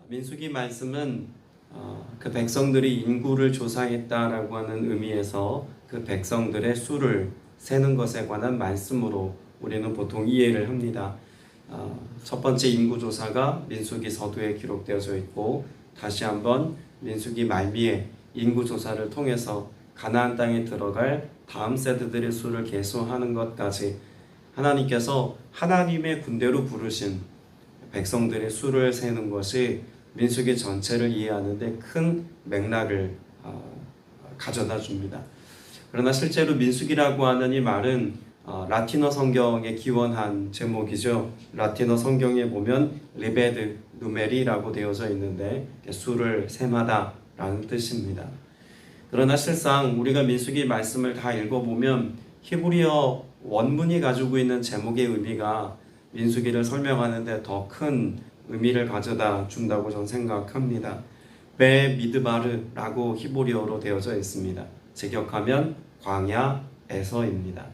민수기 말씀은 그 백성들이 인구를 조사했다라고 하는 의미에서 그 백성들의 수를 세는 것에 관한 말씀으로 우리는 보통 이해를 합니다. 첫 번째 인구 조사가 민수기 서두에 기록되어져 있고, 다시 한번 민수기 말미에 인구 조사를 통해서 가나안 땅에 들어갈 다음 세대들의 수를 계수하는 것까지 하나님께서 하나님의 군대로 부르신 백성들의 수를 세는 것이 민수기 전체를 이해하는 데 큰 맥락을 가져다 줍니다. 그러나 실제로 민수기라고 하는 이 말은 라틴어 성경에 기원한 제목이죠. 라틴어 성경에 보면 리베드 누메리라고 되어져 있는데 수를 셈하다 라는 뜻입니다. 그러나 실상 우리가 민수기 말씀을 다 읽어보면 히브리어 원문이 가지고 있는 제목의 의미가 민수기를 설명하는데 더 큰 의미를 가져다 준다고 저는 생각합니다. 베 미드바르라고 히브리어로 되어져 있습니다. 직역하면 광야에서입니다.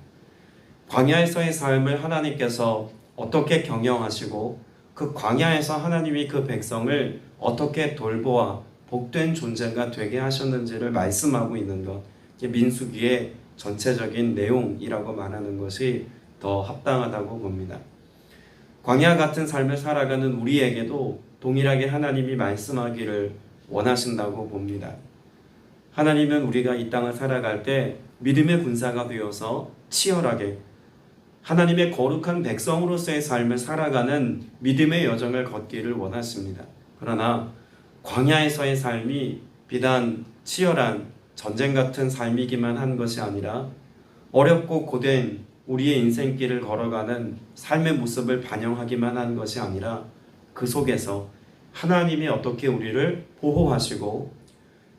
광야에서의 삶을 하나님께서 어떻게 경영하시고 그 광야에서 하나님이 그 백성을 어떻게 돌보아 복된 존재가 되게 하셨는지를 말씀하고 있는 것, 민수기의 전체적인 내용이라고 말하는 것이 더 합당하다고 봅니다. 광야 같은 삶을 살아가는 우리에게도 동일하게 하나님이 말씀하기를 원하신다고 봅니다. 하나님은 우리가 이 땅을 살아갈 때 믿음의 군사가 되어서 치열하게 하나님의 거룩한 백성으로서의 삶을 살아가는 믿음의 여정을 걷기를 원하십니다. 그러나 광야에서의 삶이 비단 치열한 전쟁 같은 삶이기만 한 것이 아니라 어렵고 고된 우리의 인생길을 걸어가는 삶의 모습을 반영하기만 한 것이 아니라 그 속에서 하나님이 어떻게 우리를 보호하시고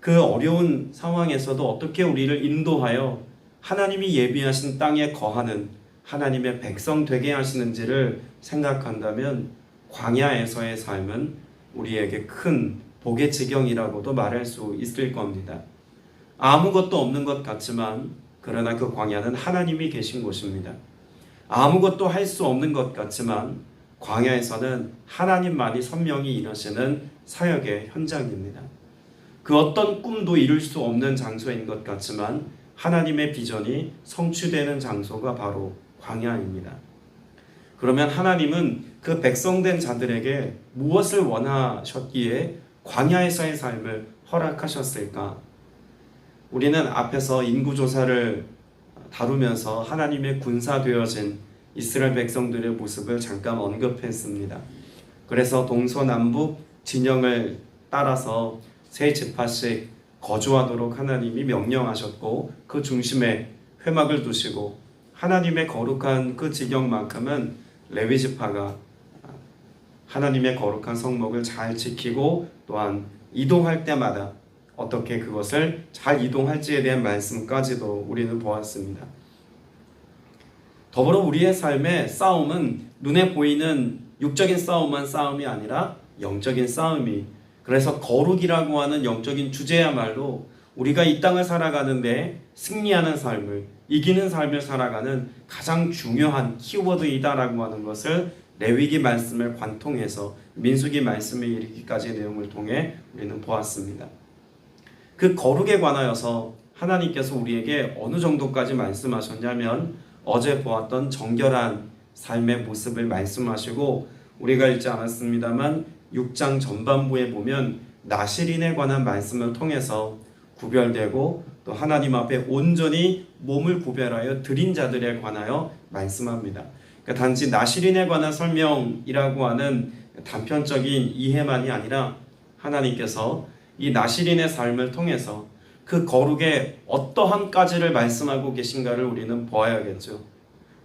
그 어려운 상황에서도 어떻게 우리를 인도하여 하나님이 예비하신 땅에 거하는 하나님의 백성 되게 하시는지를 생각한다면 광야에서의 삶은 우리에게 큰 복의 지경이라고도 말할 수 있을 겁니다. 아무것도 없는 것 같지만 그러나 그 광야는 하나님이 계신 곳입니다. 아무것도 할 수 없는 것 같지만 광야에서는 하나님만이 선명히 일하시는 사역의 현장입니다. 그 어떤 꿈도 이룰 수 없는 장소인 것 같지만 하나님의 비전이 성취되는 장소가 바로 광야입니다. 그러면 하나님은 그 백성된 자들에게 무엇을 원하셨기에 광야에서의 삶을 허락하셨을까? 우리는 앞에서 인구조사를 다루면서 하나님의 군사되어진 이스라엘 백성들의 모습을 잠깐 언급했습니다. 그래서 동서남북 진영을 따라서 세 지파씩 거주하도록 하나님이 명령하셨고 그 중심에 회막을 두시고 하나님의 거룩한 그 지경만큼은 레위 지파가 하나님의 거룩한 성목을 잘 지키고 또한 이동할 때마다 어떻게 그것을 잘 이동할지에 대한 말씀까지도 우리는 보았습니다. 더불어 우리의 삶의 싸움은 눈에 보이는 육적인 싸움이 아니라 영적인 싸움이, 그래서 거룩이라고 하는 영적인 주제야말로 우리가 이 땅을 살아가는데 승리하는 삶을, 이기는 삶을 살아가는 가장 중요한 키워드이다라고 하는 것을 레위기 말씀을 관통해서 민수기 말씀에 이르기까지의 내용을 통해 우리는 보았습니다. 그 거룩에 관하여서 하나님께서 우리에게 어느 정도까지 말씀하셨냐면 어제 보았던 정결한 삶의 모습을 말씀하시고, 우리가 읽지 않았습니다만 6장 전반부에 보면 나실인에 관한 말씀을 통해서 구별되고 또 하나님 앞에 온전히 몸을 구별하여 드린 자들에 관하여 말씀합니다. 그러니까 단지 나실인에 관한 설명이라고 하는 단편적인 이해만이 아니라 하나님께서 이 나실인의 삶을 통해서 그 거룩의 어떠한까지를 말씀하고 계신가를 우리는 보아야겠죠.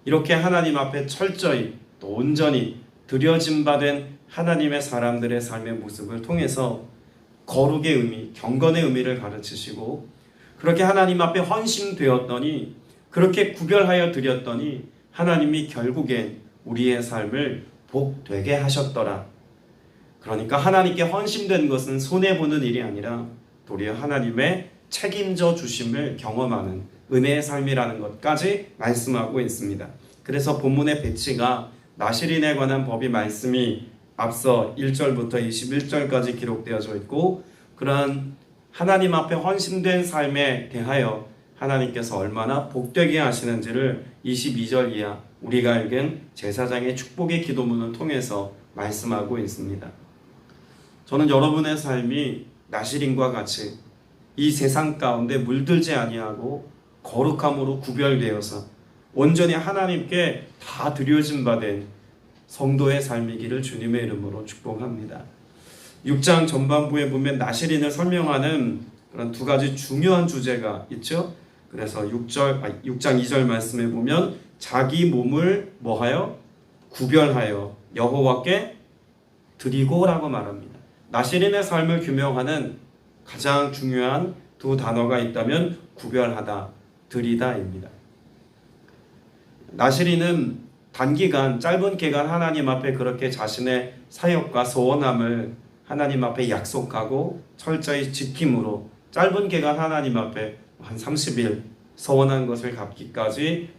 이렇게 하나님 앞에 철저히 또 온전히 드려진 바 된 하나님의 사람들의 삶의 모습을 통해서 거룩의 의미, 경건의 의미를 가르치시고, 그렇게 하나님 앞에 헌신되었더니, 그렇게 구별하여 드렸더니 하나님이 결국엔 우리의 삶을 복되게 하셨더라. 그러니까 하나님께 헌신된 것은 손해보는 일이 아니라 도리어 하나님의 책임져 주심을 경험하는 은혜의 삶이라는 것까지 말씀하고 있습니다. 그래서 본문의 배치가 나실인에 관한 법이 말씀이 앞서 1절부터 21절까지 기록되어져 있고, 그러한 하나님 앞에 헌신된 삶에 대하여 하나님께서 얼마나 복되게 하시는지를 22절 이하 우리가 읽은 제사장의 축복의 기도문을 통해서 말씀하고 있습니다. 저는 여러분의 삶이 나시린과 같이 이 세상 가운데 물들지 아니하고 거룩함으로 구별되어서 온전히 하나님께 다 드려진 바 된 성도의 삶이기를 주님의 이름으로 축복합니다. 6장 전반부에 보면 나시린을 설명하는 그런 두 가지 중요한 주제가 있죠. 그래서 6장 2절 말씀에 보면 자기 몸을 뭐하여? 구별하여 여호와께 드리고라고 말합니다. 나시린의 삶을 규명하는 가장 중요한 두 단어가 있다면 구별하다, 드리다입니다. 나시린은 단기간, 짧은 기간 하나님 앞에 그렇게 자신의 사역과 소원함을 하나님 앞에 약속하고 철저히 지킴으로 짧은 기간 하나님 앞에 한 30일 소원한 것을 갚기까지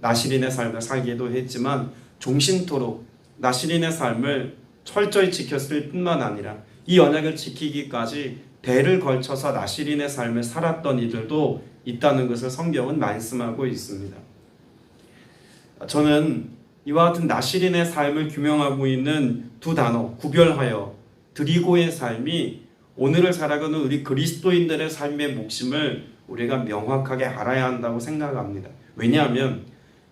나시린의 삶을 살기도 했지만, 종신토록 나시린의 삶을 철저히 지켰을 뿐만 아니라 이 언약을 지키기까지 대를 걸쳐서 나시린의 삶을 살았던 이들도 있다는 것을 성경은 말씀하고 있습니다. 저는 이와 같은 나시린의 삶을 규명하고 있는 두 단어, 구별하여, 드리고의 삶이 오늘을 살아가는 우리 그리스도인들의 삶의 몫임을 우리가 명확하게 알아야 한다고 생각합니다. 왜냐하면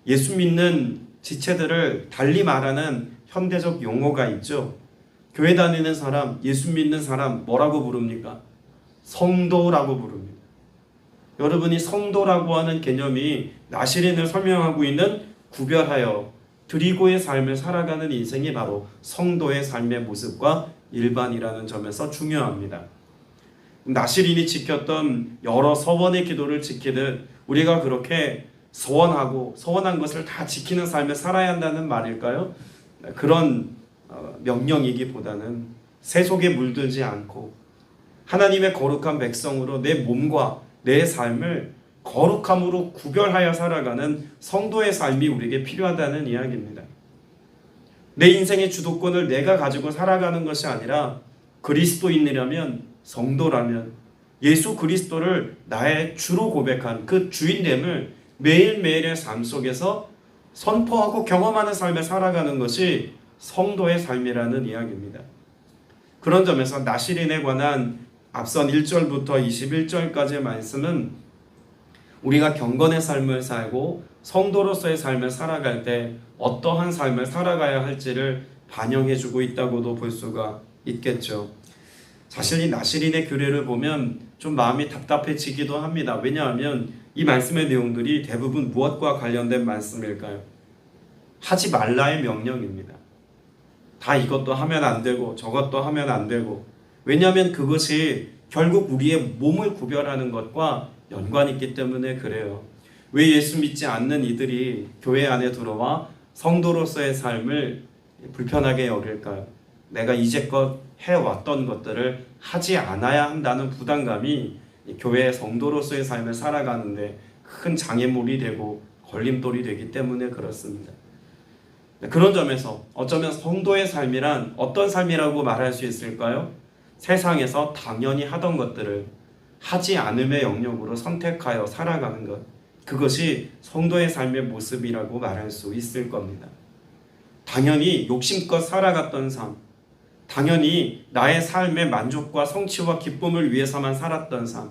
예수 믿는 지체들을 달리 말하는 현대적 용어가 있죠. 교회 다니는 사람, 예수 믿는 사람 뭐라고 부릅니까? 성도라고 부릅니다. 여러분이 성도라고 하는 개념이 나시린을 설명하고 있는 구별하여 드리고의 삶을 살아가는 인생이 바로 성도의 삶의 모습과 일반이라는 점에서 중요합니다. 나시린이 지켰던 여러 서원의 기도를 지키듯 우리가 그렇게 서원하고 서원한 것을 다 지키는 삶을 살아야 한다는 말일까요? 그런 명령이기보다는 세속에 물들지 않고 하나님의 거룩한 백성으로 내 몸과 내 삶을 거룩함으로 구별하여 살아가는 성도의 삶이 우리에게 필요하다는 이야기입니다. 내 인생의 주도권을 내가 가지고 살아가는 것이 아니라 그리스도인이라면, 성도라면 예수 그리스도를 나의 주로 고백한 그 주인됨을 매일매일의 삶 속에서 선포하고 경험하는 삶을 살아가는 것이 성도의 삶이라는 이야기입니다. 그런 점에서 나시린에 관한 앞선 1절부터 21절까지의 말씀은 우리가 경건의 삶을 살고 성도로서의 삶을 살아갈 때 어떠한 삶을 살아가야 할지를 반영해주고 있다고도 볼 수가 있겠죠. 사실 이 나시린의 규례를 보면 좀 마음이 답답해지기도 합니다. 왜냐하면 이 말씀의 내용들이 대부분 무엇과 관련된 말씀일까요? 하지 말라의 명령입니다. 다 이것도 하면 안 되고 저것도 하면 안 되고, 왜냐하면 그것이 결국 우리의 몸을 구별하는 것과 연관이 있기 때문에 그래요. 왜 예수 믿지 않는 이들이 교회 안에 들어와 성도로서의 삶을 불편하게 여길까요? 내가 이제껏 해왔던 것들을 하지 않아야 한다는 부담감이 교회의 성도로서의 삶을 살아가는데 큰 장애물이 되고 걸림돌이 되기 때문에 그렇습니다. 그런 점에서 어쩌면 성도의 삶이란 어떤 삶이라고 말할 수 있을까요? 세상에서 당연히 하던 것들을 하지 않음의 영역으로 선택하여 살아가는 것, 그것이 성도의 삶의 모습이라고 말할 수 있을 겁니다. 당연히 욕심껏 살아갔던 삶, 당연히 나의 삶의 만족과 성취와 기쁨을 위해서만 살았던 삶,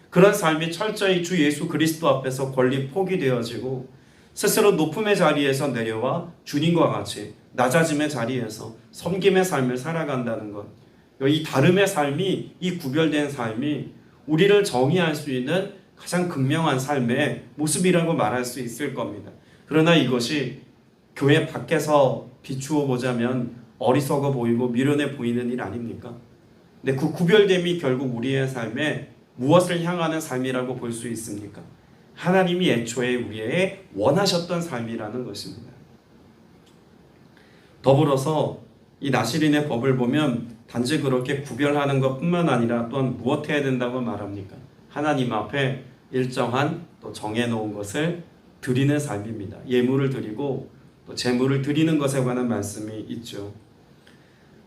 그런 삶이 철저히 주 예수 그리스도 앞에서 권리 포기되어지고 스스로 높음의 자리에서 내려와 주님과 같이 낮아짐의 자리에서 섬김의 삶을 살아간다는 것, 이 다름의 삶이, 이 구별된 삶이 우리를 정의할 수 있는 가장 극명한 삶의 모습이라고 말할 수 있을 겁니다. 그러나 이것이 교회 밖에서 비추어 보자면 어리석어 보이고 미련해 보이는 일 아닙니까? 근데 그 구별됨이 결국 우리의 삶에 무엇을 향하는 삶이라고 볼 수 있습니까? 하나님이 애초에 우리에게 원하셨던 삶이라는 것입니다. 더불어서 이 나시린의 법을 보면 단지 그렇게 구별하는 것뿐만 아니라 또한 무엇 해야 된다고 말합니까? 하나님 앞에 일정한 또 정해놓은 것을 드리는 삶입니다. 예물을 드리고 또 제물을 드리는 것에 관한 말씀이 있죠.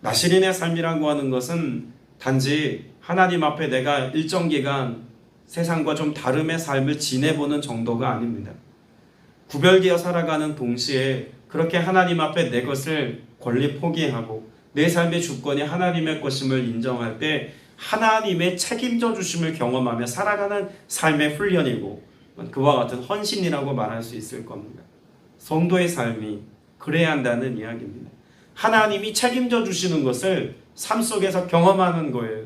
나시린의 삶이라고 하는 것은 단지 하나님 앞에 내가 일정 기간 세상과 좀 다름의 삶을 지내보는 정도가 아닙니다. 구별되어 살아가는 동시에 그렇게 하나님 앞에 내 것을 권리 포기하고 내 삶의 주권이 하나님의 것임을 인정할 때 하나님의 책임져 주심을 경험하며 살아가는 삶의 훈련이고 그와 같은 헌신이라고 말할 수 있을 겁니다. 성도의 삶이 그래야 한다는 이야기입니다. 하나님이 책임져 주시는 것을 삶 속에서 경험하는 거예요.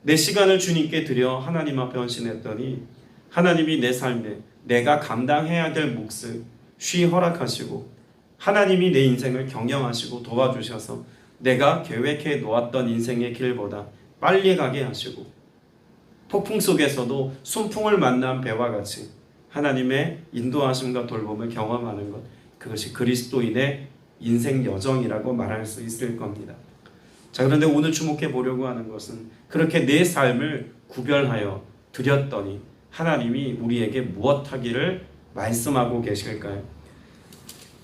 내 시간을 주님께 드려 하나님 앞에 헌신했더니 하나님이 내 삶에 내가 감당해야 될 몫을 쉬이 허락하시고 하나님이 내 인생을 경영하시고 도와주셔서 내가 계획해 놓았던 인생의 길보다 빨리 가게 하시고 폭풍 속에서도 순풍을 만난 배와 같이 하나님의 인도하심과 돌봄을 경험하는 것, 그것이 그리스도인의 인생 여정이라고 말할 수 있을 겁니다. 자, 그런데 오늘 주목해 보려고 하는 것은 그렇게 내 삶을 구별하여 드렸더니 하나님이 우리에게 무엇 하기를 말씀하고 계실까요?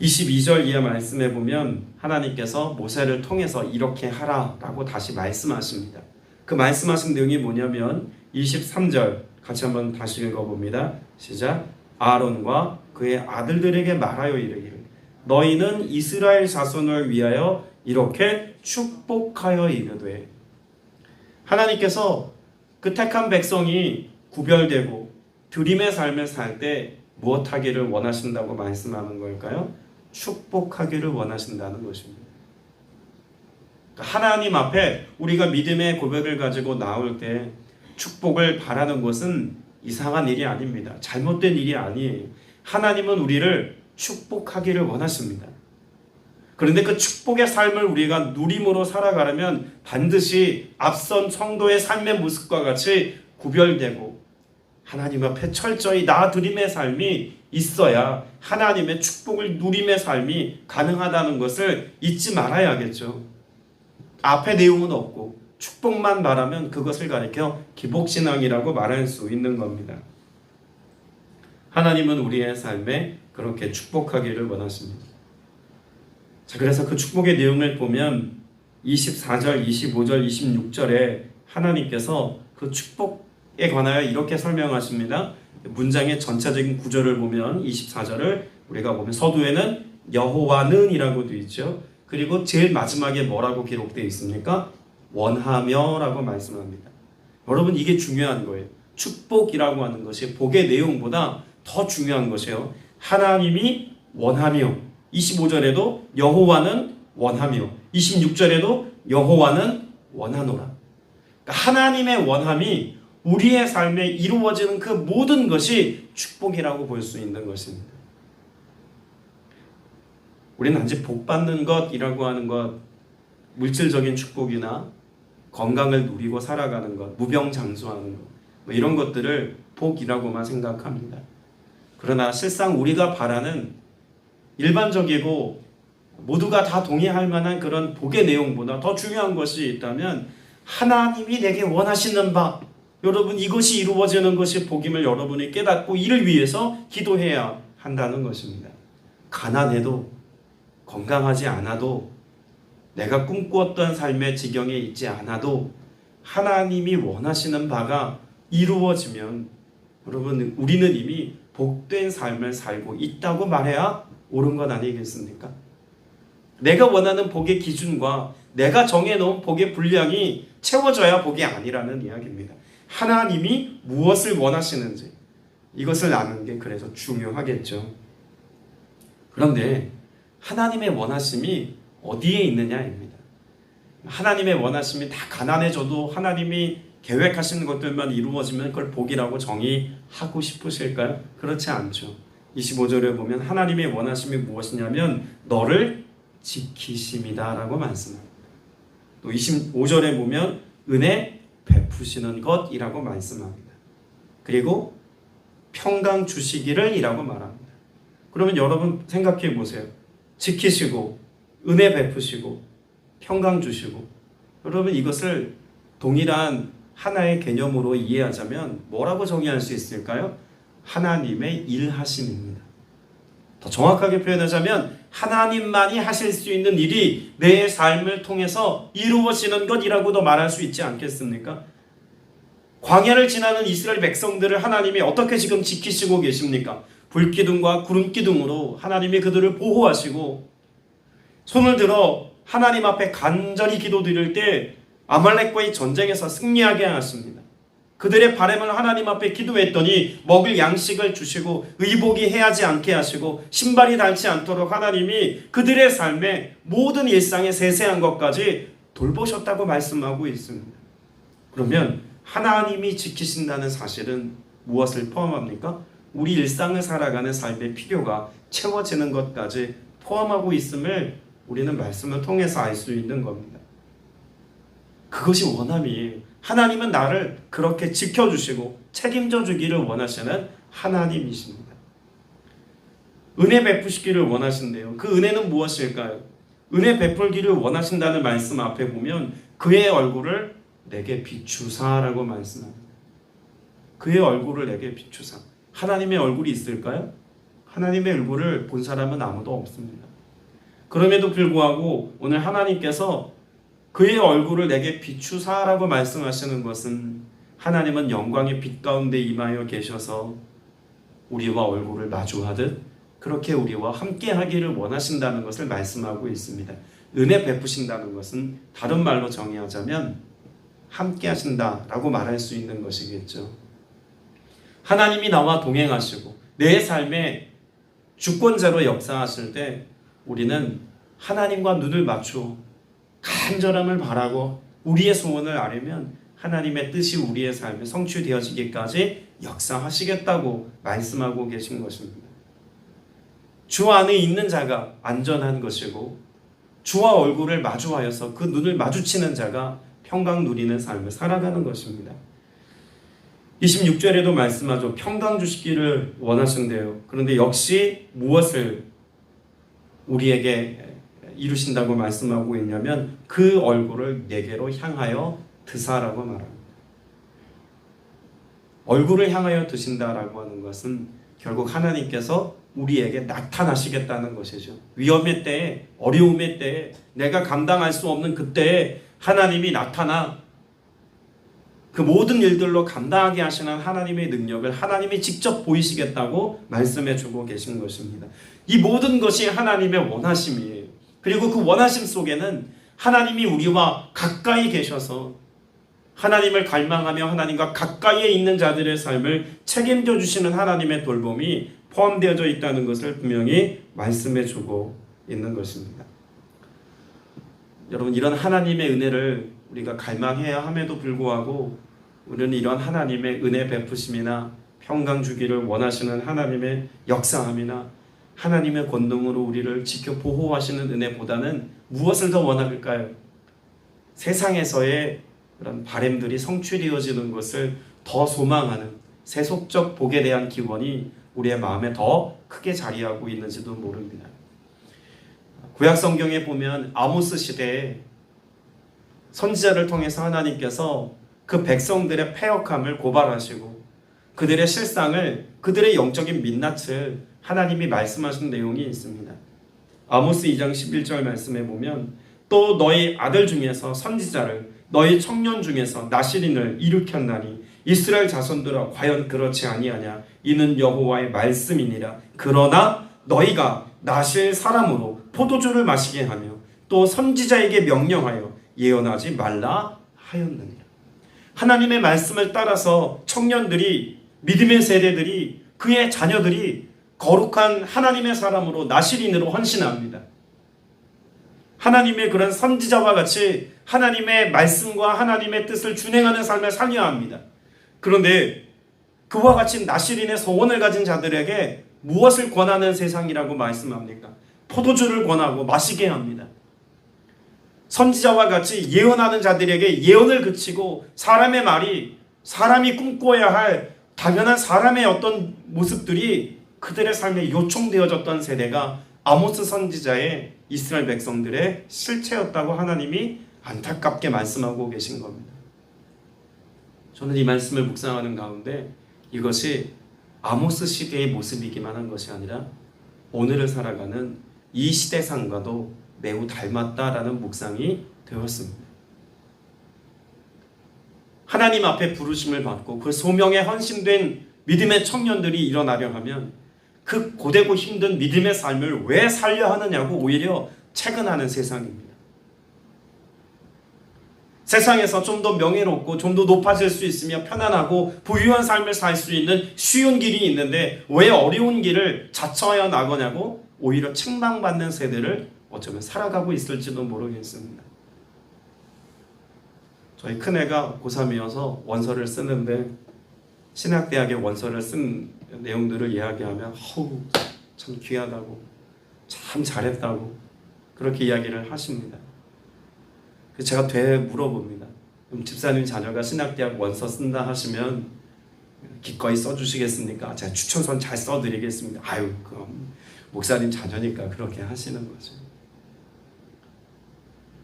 22절 이하 말씀해 보면 하나님께서 모세를 통해서 이렇게 하라라고 다시 말씀하십니다. 그 말씀하신 내용이 뭐냐면 23절 같이 한번 다시 읽어봅니다. 시작. 아론과 그의 아들들에게 말하여 이르기를 너희는 이스라엘 자손을 위하여 이렇게 축복하여 이르되. 하나님께서 그 택한 백성이 구별되고 드림의 삶을 살 때 무엇 하기를 원하신다고 말씀하는 걸까요? 축복하기를 원하신다는 것입니다. 하나님 앞에 우리가 믿음의 고백을 가지고 나올 때 축복을 바라는 것은 이상한 일이 아닙니다. 잘못된 일이 아니에요. 하나님은 우리를 축복하기를 원하십니다. 그런데 그 축복의 삶을 우리가 누림으로 살아가려면 반드시 앞선 성도의 삶의 모습과 같이 구별되고 하나님 앞에 철저히 나아드림의 삶이 있어야 하나님의 축복을 누림의 삶이 가능하다는 것을 잊지 말아야겠죠. 앞에 내용은 없고 축복만 말하면 그것을 가리켜 기복신앙이라고 말할 수 있는 겁니다. 하나님은 우리의 삶에 그렇게 축복하기를 원하십니다. 자, 그래서 그 축복의 내용을 보면 24절, 25절, 26절에 하나님께서 그 축복에 관하여 이렇게 설명하십니다. 문장의 전체적인 구조를 보면 24절을 우리가 보면 서두에는 여호와는 이라고 되어 있죠. 그리고 제일 마지막에 뭐라고 기록되어 있습니까? 원하며 라고 말씀합니다. 여러분, 이게 중요한 거예요. 축복이라고 하는 것이 복의 내용보다 더 중요한 것이에요. 하나님이 원하며 25절에도 여호와는 원하며 26절에도 여호와는 원하노라. 그러니까 하나님의 원함이 우리의 삶에 이루어지는 그 모든 것이 축복이라고 볼 수 있는 것입니다. 우리는 단지 복 받는 것이라고 하는 것, 물질적인 축복이나 건강을 누리고 살아가는 것, 무병장수하는 것, 뭐 이런 것들을 복이라고만 생각합니다. 그러나 실상 우리가 바라는 일반적이고 모두가 다 동의할 만한 그런 복의 내용보다 더 중요한 것이 있다면 하나님이 내게 원하시는 바, 여러분 이것이 이루어지는 것이 복임을 여러분이 깨닫고 이를 위해서 기도해야 한다는 것입니다. 가난해도 건강하지 않아도 내가 꿈꾸었던 삶의 지경에 있지 않아도 하나님이 원하시는 바가 이루어지면 여러분 우리는 이미 복된 삶을 살고 있다고 말해야 옳은 것 아니겠습니까? 내가 원하는 복의 기준과 내가 정해놓은 복의 분량이 채워져야 복이 아니라는 이야기입니다. 하나님이 무엇을 원하시는지 이것을 아는 게 그래서 중요하겠죠. 그런데 하나님의 원하심이 어디에 있느냐입니다. 하나님의 원하심이 다 가난해져도 하나님이 계획하시는 것들만 이루어지면 그걸 복이라고 정의하고 싶으실까요? 그렇지 않죠. 25절에 보면 하나님의 원하심이 무엇이냐면 너를 지키심이다 라고 말씀합니다. 또 25절에 보면 은혜 베푸시는 것이라고 말씀합니다. 그리고 평강 주시기를 이라고 말합니다. 그러면 여러분 생각해 보세요. 지키시고 은혜 베푸시고 평강 주시고, 여러분 이것을 동일한 하나의 개념으로 이해하자면 뭐라고 정의할 수 있을까요? 하나님의 일하심입니다. 더 정확하게 표현하자면 하나님만이 하실 수 있는 일이 내 삶을 통해서 이루어지는 것이라고도 말할 수 있지 않겠습니까? 광야를 지나는 이스라엘 백성들을 하나님이 어떻게 지금 지키시고 계십니까? 불기둥과 구름기둥으로 하나님이 그들을 보호하시고 손을 들어 하나님 앞에 간절히 기도드릴 때 아말렉과의 전쟁에서 승리하게 하십니다. 그들의 바람을 하나님 앞에 기도했더니 먹을 양식을 주시고 의복이 해하지 않게 하시고 신발이 닳지 않도록 하나님이 그들의 삶의 모든 일상의 세세한 것까지 돌보셨다고 말씀하고 있습니다. 그러면 하나님이 지키신다는 사실은 무엇을 포함합니까? 우리 일상을 살아가는 삶의 필요가 채워지는 것까지 포함하고 있음을 우리는 말씀을 통해서 알 수 있는 겁니다. 그것이 원함이에요. 하나님은 나를 그렇게 지켜주시고 책임져 주기를 원하시는 하나님이십니다. 은혜 베푸시기를 원하신대요. 그 은혜는 무엇일까요? 은혜 베풀기를 원하신다는 말씀 앞에 보면 그의 얼굴을 내게 비추사라고 말씀합니다. 그의 얼굴을 내게 비추사. 하나님의 얼굴이 있을까요? 하나님의 얼굴을 본 사람은 아무도 없습니다. 그럼에도 불구하고 오늘 하나님께서 그의 얼굴을 내게 비추사라고 말씀하시는 것은 하나님은 영광의 빛 가운데 임하여 계셔서 우리와 얼굴을 마주하듯 그렇게 우리와 함께 하기를 원하신다는 것을 말씀하고 있습니다. 은혜 베푸신다는 것은 다른 말로 정의하자면 함께 하신다라고 말할 수 있는 것이겠죠. 하나님이 나와 동행하시고 내 삶에 주권자로 역사하실 때 우리는 하나님과 눈을 맞추어 간절함을 바라고 우리의 소원을 아뢰면 하나님의 뜻이 우리의 삶에 성취되어지기까지 역사하시겠다고 말씀하고 계신 것입니다. 주 안에 있는 자가 안전한 것이고 주와 얼굴을 마주하여서 그 눈을 마주치는 자가 평강 누리는 삶을 살아가는 것입니다. 26절에도 말씀하죠. 평강 주시기를 원하신대요. 그런데 역시 무엇을 우리에게 이루신다고 말씀하고 있냐면 그 얼굴을 내게로 향하여 드사라고 말합니다. 얼굴을 향하여 드신다라고 하는 것은 결국 하나님께서 우리에게 나타나시겠다는 것이죠. 위험의 때에, 어려움의 때에, 내가 감당할 수 없는 그때에 하나님이 나타나 그 모든 일들로 감당하게 하시는 하나님의 능력을 하나님이 직접 보이시겠다고 말씀해 주고 계신 것입니다. 이 모든 것이 하나님의 원하심이에요. 그리고 그 원하심 속에는 하나님이 우리와 가까이 계셔서 하나님을 갈망하며 하나님과 가까이에 있는 자들의 삶을 책임져 주시는 하나님의 돌봄이 포함되어져 있다는 것을 분명히 말씀해 주고 있는 것입니다. 여러분, 이런 하나님의 은혜를 우리가 갈망해야 함에도 불구하고 우리는 이런 하나님의 은혜 베푸심이나 평강 주기를 원하시는 하나님의 역사함이나 하나님의 권능으로 우리를 지켜 보호하시는 은혜보다는 무엇을 더 원할까요? 세상에서의 그런 바램들이 성취되어지는 것을 더 소망하는 세속적 복에 대한 기원이 우리의 마음에 더 크게 자리하고 있는지도 모릅니다. 구약 성경에 보면 아모스 시대에 선지자를 통해서 하나님께서 그 백성들의 패역함을 고발하시고 그들의 실상을, 그들의 영적인 민낯을 하나님이 말씀하신 내용이 있습니다. 아모스 2장 11절 말씀에 보면 또 너희 아들 중에서 선지자를 너희 청년 중에서 나실인을 일으켰나니 이스라엘 자손들아 과연 그렇지 아니하냐 이는 여호와의 말씀이니라. 그러나 너희가 나실 사람으로 포도주를 마시게 하며 또 선지자에게 명령하여 예언하지 말라 하였느니라. 하나님의 말씀을 따라서 청년들이, 믿음의 세대들이, 그의 자녀들이 거룩한 하나님의 사람으로 나실인으로 헌신합니다. 하나님의 그런 선지자와 같이 하나님의 말씀과 하나님의 뜻을 준행하는 삶을 살려야 합니다. 그런데 그와 같이 나실인의 소원을 가진 자들에게 무엇을 권하는 세상이라고 말씀합니까? 포도주를 권하고 마시게 합니다. 선지자와 같이 예언하는 자들에게 예언을 그치고 사람의 말이, 사람이 꿈꿔야 할 당연한 사람의 어떤 모습들이 그들의 삶에 요청되어졌던 세대가 아모스 선지자의 이스라엘 백성들의 실체였다고 하나님이 안타깝게 말씀하고 계신 겁니다. 저는 이 말씀을 묵상하는 가운데 이것이 아모스 시대의 모습이기만 한 것이 아니라 오늘을 살아가는 이 시대상과도 매우 닮았다라는 묵상이 되었습니다. 하나님 앞에 부르심을 받고 그 소명에 헌신된 믿음의 청년들이 일어나려 하면 그 고되고 힘든 믿음의 삶을 왜 살려 하느냐고 오히려 채근하는 세상입니다. 세상에서 좀 더 명예롭고 좀 더 높아질 수 있으며 편안하고 부유한 삶을 살 수 있는 쉬운 길이 있는데 왜 어려운 길을 자처하여 나가냐고 오히려 책망받는 세대를 어쩌면 살아가고 있을지도 모르겠습니다. 저희 큰애가 고3이어서 원서를 쓰는데 신학대학의 원서를 쓴 내용들을 이야기하면 참 귀하다고 참 잘했다고 그렇게 이야기를 하십니다. 제가 물어봅니다. 그럼 집사님 자녀가 신학대학 원서 쓴다 하시면 기꺼이 써주시겠습니까? 제가 추천서는 잘 써드리겠습니다. 아유 그럼 목사님 자녀니까 그렇게 하시는 거죠.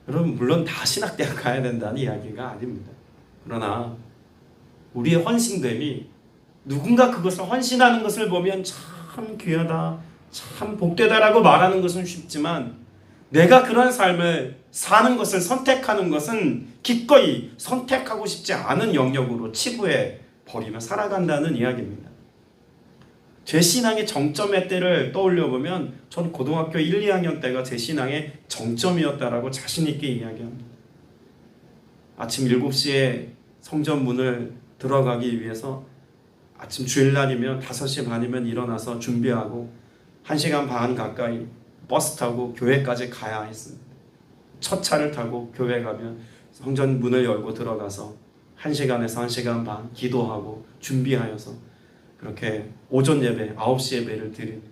여러분 물론 다 신학대학 가야 된다는 이야기가 아닙니다. 그러나 우리의 헌신됨이 누군가 그것을 헌신하는 것을 보면 참 귀하다, 참 복되다라고 말하는 것은 쉽지만 내가 그런 삶을 사는 것을 선택하는 것은 기꺼이 선택하고 싶지 않은 영역으로 치부해 버리며 살아간다는 이야기입니다. 제 신앙의 정점의 때를 떠올려 보면 전 고등학교 1, 2학년 때가 제 신앙의 정점이었다라고 자신 있게 이야기합니다. 아침 7시에 성전 문을 들어가기 위해서 아침 주일날이면 5시 반이면 일어나서 준비하고 1시간 반 가까이 버스 타고 교회까지 가야 했습니다. 첫 차를 타고 교회 가면 성전 문을 열고 들어가서 1시간에서 1시간 반 기도하고 준비하여서 그렇게 오전 예배, 9시 예배를 드립니다.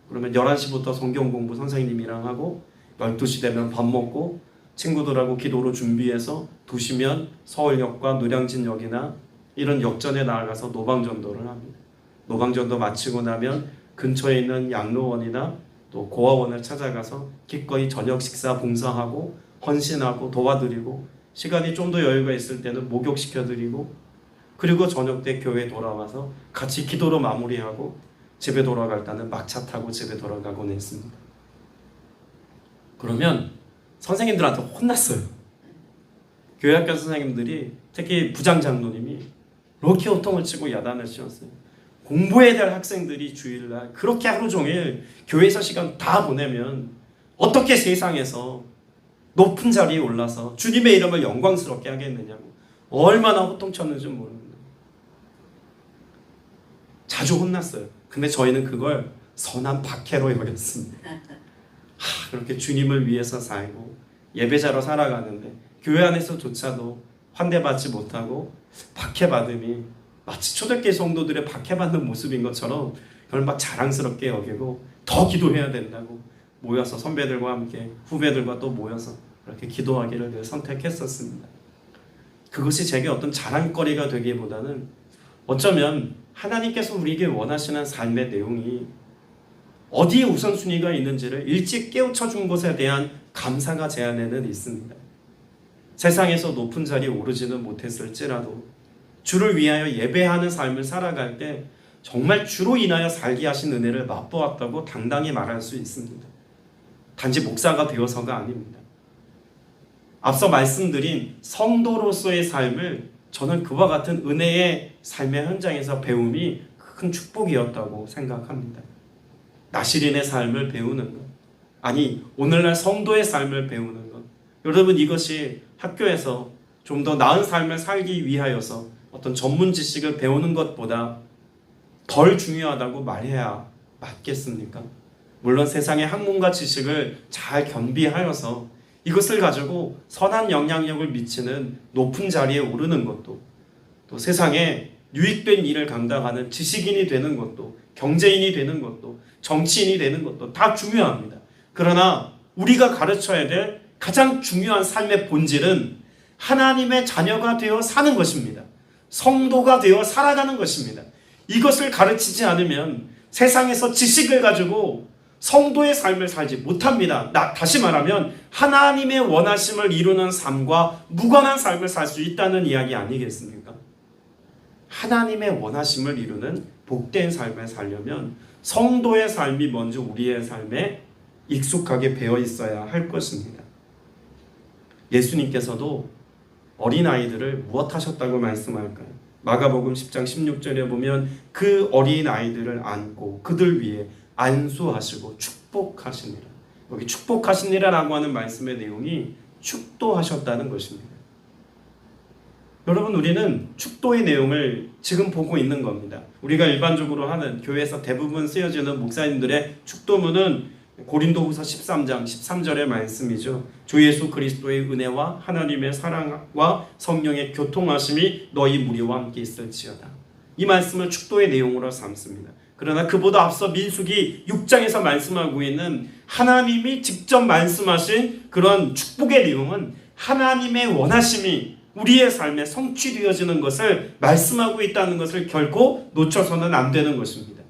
그러면 11시부터 성경 공부 선생님이랑 하고 12시 되면 밥 먹고 친구들하고 기도로 준비해서 2시면 서울역과 노량진역이나 이런 역전에 나아가서 노방전도를 합니다. 노방전도 마치고 나면 근처에 있는 양로원이나 또 고아원을 찾아가서 기꺼이 저녁 식사 봉사하고 헌신하고 도와드리고 시간이 좀 더 여유가 있을 때는 목욕시켜드리고 그리고 저녁 때 교회에 돌아와서 같이 기도로 마무리하고 집에 돌아갈 때는 막차 타고 집에 돌아가곤 했습니다. 그러면 선생님들한테 혼났어요. 교회학교 선생님들이 특히 부장 장로님이 그렇게 호통을 치고 야단을 치웠어요. 공부해야 될 학생들이 주일날 그렇게 하루 종일 교회에서 시간 다 보내면 어떻게 세상에서 높은 자리에 올라서 주님의 이름을 영광스럽게 하겠느냐고 얼마나 호통쳤는지 모릅니다. 자주 혼났어요. 근데 저희는 그걸 선한 박해로 여겼습니다. 그렇게 주님을 위해서 살고 예배자로 살아가는데 교회 안에서조차도 환대받지 못하고 박해받음이 마치 초대교회 성도들의 박해받는 모습인 것처럼 그걸 막 자랑스럽게 여기고 더 기도해야 된다고 모여서 선배들과 함께 후배들과 또 모여서 그렇게 기도하기를 늘 선택했었습니다. 그것이 제게 어떤 자랑거리가 되기보다는 어쩌면 하나님께서 우리에게 원하시는 삶의 내용이 어디에 우선순위가 있는지를 일찍 깨우쳐 준 것에 대한 감사가 제 안에는 있습니다. 세상에서 높은 자리에 오르지는 못했을지라도 주를 위하여 예배하는 삶을 살아갈 때 정말 주로 인하여 살게 하신 은혜를 맛보았다고 당당히 말할 수 있습니다. 단지 목사가 되어서가 아닙니다. 앞서 말씀드린 성도로서의 삶을 저는 그와 같은 은혜의 삶의 현장에서 배움이 큰 축복이었다고 생각합니다. 나시린의 삶을 배우는 것, 아니 오늘날 성도의 삶을 배우는 것, 여러분 이것이 학교에서 좀 더 나은 삶을 살기 위하여서 어떤 전문 지식을 배우는 것보다 덜 중요하다고 말해야 맞겠습니까? 물론 세상의 학문과 지식을 잘 겸비하여서 이것을 가지고 선한 영향력을 미치는 높은 자리에 오르는 것도 또 세상에 유익된 일을 감당하는 지식인이 되는 것도 경제인이 되는 것도 정치인이 되는 것도 다 중요합니다. 그러나 우리가 가르쳐야 될 가장 중요한 삶의 본질은 하나님의 자녀가 되어 사는 것입니다. 성도가 되어 살아가는 것입니다. 이것을 가르치지 않으면 세상에서 지식을 가지고 성도의 삶을 살지 못합니다. 다시 말하면 하나님의 원하심을 이루는 삶과 무관한 삶을 살 수 있다는 이야기 아니겠습니까? 하나님의 원하심을 이루는 복된 삶을 살려면 성도의 삶이 먼저 우리의 삶에 익숙하게 배어 있어야 할 것입니다. 예수님께서도 어린아이들을 무엇 하셨다고 말씀할까요? 마가복음 10장 16절에 보면 그 어린아이들을 안고 그들 위에 안수하시고 축복하시니라. 여기 축복하시니라라고 하는 말씀의 내용이 축도하셨다는 것입니다. 여러분, 우리는 축도의 내용을 지금 보고 있는 겁니다. 우리가 일반적으로 하는 교회에서 대부분 쓰여지는 목사님들의 축도문은 고린도후서 13장 13절의 말씀이죠. 주 예수 그리스도의 은혜와 하나님의 사랑과 성령의 교통하심이 너희 무리와 함께 있을지어다. 이 말씀을 축도의 내용으로 삼습니다. 그러나 그보다 앞서 민수기 6장에서 말씀하고 있는 하나님이 직접 말씀하신 그런 축복의 내용은 하나님의 원하심이 우리의 삶에 성취되어지는 것을 말씀하고 있다는 것을 결코 놓쳐서는 안 되는 것입니다.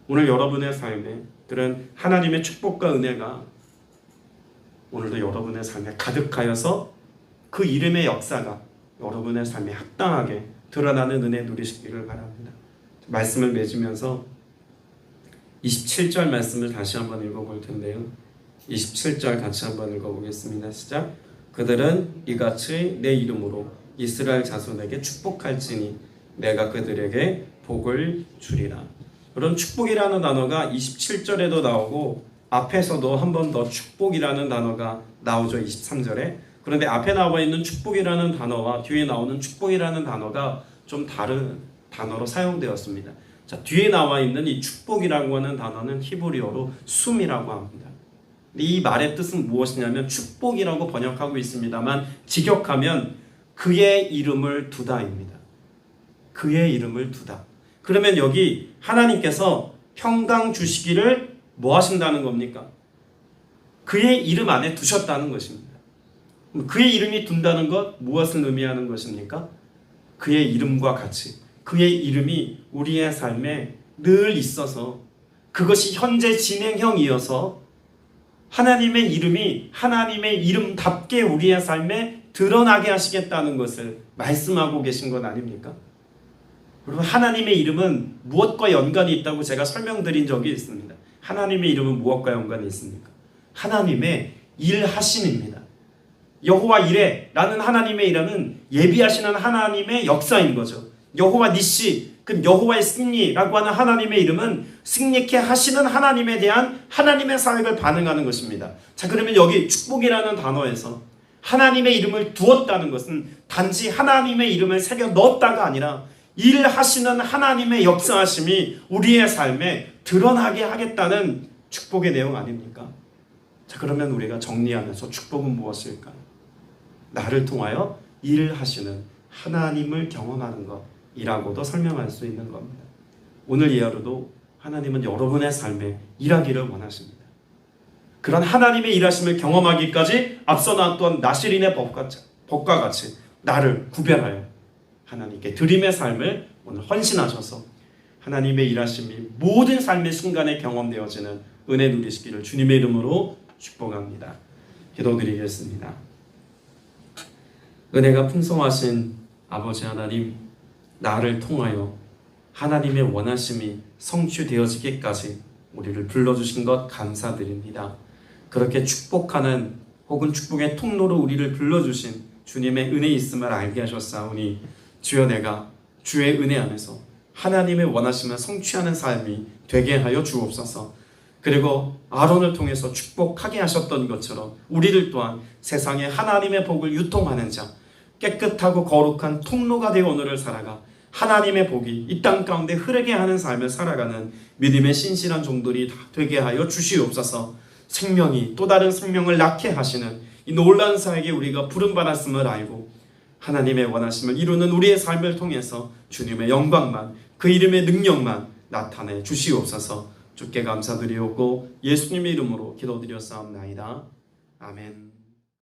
오늘 여러분의 삶에 그런 하나님의 축복과 은혜가 오늘도 여러분의 삶에 가득하여서 그 이름의 역사가 여러분의 삶에 합당하게 드러나는 은혜 누리시기를 바랍니다. 말씀을 맺으면서 27절 말씀을 다시 한번 읽어볼 텐데요. 27절 같이 한번 읽어보겠습니다. 시작. 그들은 이같이 내 이름으로 이스라엘 자손에게 축복할지니 내가 그들에게 복을 주리라. 그런 축복이라는 단어가 27절에도 나오고 앞에서도 한 번 더 축복이라는 단어가 나오죠. 23절에. 그런데 앞에 나와 있는 축복이라는 단어와 뒤에 나오는 축복이라는 단어가 좀 다른 단어로 사용되었습니다. 자, 뒤에 나와 있는 이 축복이라고 하는 단어는 히브리어로 숨이라고 합니다. 이 말의 뜻은 무엇이냐면 축복이라고 번역하고 있습니다만 직역하면 그의 이름을 두다입니다. 그의 이름을 두다. 그러면 여기 하나님께서 평강 주시기를 뭐 하신다는 겁니까? 그의 이름 안에 두셨다는 것입니다. 그의 이름이 둔다는 것 무엇을 의미하는 것입니까? 그의 이름과 같이 그의 이름이 우리의 삶에 늘 있어서 그것이 현재 진행형이어서 하나님의 이름이 하나님의 이름답게 우리의 삶에 드러나게 하시겠다는 것을 말씀하고 계신 것 아닙니까? 여러분, 하나님의 이름은 무엇과 연관이 있다고 제가 설명드린 적이 있습니다. 하나님의 이름은 무엇과 연관이 있습니까? 하나님의 일하심입니다. 여호와 이레 라는 하나님의 이름은 예비하시는 하나님의 역사인 거죠. 여호와 니시, 그 여호와의 승리라고 하는 하나님의 이름은 승리케 하시는 하나님에 대한 하나님의 사역을 반응하는 것입니다. 자, 그러면 여기 축복이라는 단어에서 하나님의 이름을 두었다는 것은 단지 하나님의 이름을 새겨 넣었다가 아니라 일하시는 하나님의 역사하심이 우리의 삶에 드러나게 하겠다는 축복의 내용 아닙니까? 자, 그러면 우리가 정리하면서 축복은 무엇일까요? 나를 통하여 일하시는 하나님을 경험하는 것이라고도 설명할 수 있는 겁니다. 오늘 이 하루도 하나님은 여러분의 삶에 일하기를 원하십니다. 그런 하나님의 일하심을 경험하기까지 앞서 나왔던 나실인의 법과 같이 나를 구별하여 하나님께 드림의 삶을 오늘 헌신하셔서 하나님의 일하심이 모든 삶의 순간에 경험되어지는 은혜 누리시기를 주님의 이름으로 축복합니다. 기도드리겠습니다. 은혜가 풍성하신 아버지 하나님, 나를 통하여 하나님의 원하심이 성취되어지기까지 우리를 불러주신 것 감사드립니다. 그렇게 축복하는 혹은 축복의 통로로 우리를 불러주신 주님의 은혜 있음을 알게 하셨사오니 주여, 내가 주의 은혜 안에서 하나님의 원하심을 성취하는 삶이 되게 하여 주옵소서. 그리고 아론을 통해서 축복하게 하셨던 것처럼 우리들 또한 세상에 하나님의 복을 유통하는 자, 깨끗하고 거룩한 통로가 되어 오늘을 살아가 하나님의 복이 이 땅 가운데 흐르게 하는 삶을 살아가는 믿음의 신실한 종들이 다 되게 하여 주시옵소서. 생명이 또 다른 생명을 낳게 하시는 이 놀라운 사역에 우리가 부름받았음을 알고 하나님의 원하심을 이루는 우리의 삶을 통해서 주님의 영광만, 그 이름의 능력만 나타내 주시옵소서. 주께 감사드리옵고 예수님의 이름으로 기도드렸사옵나이다. 아멘.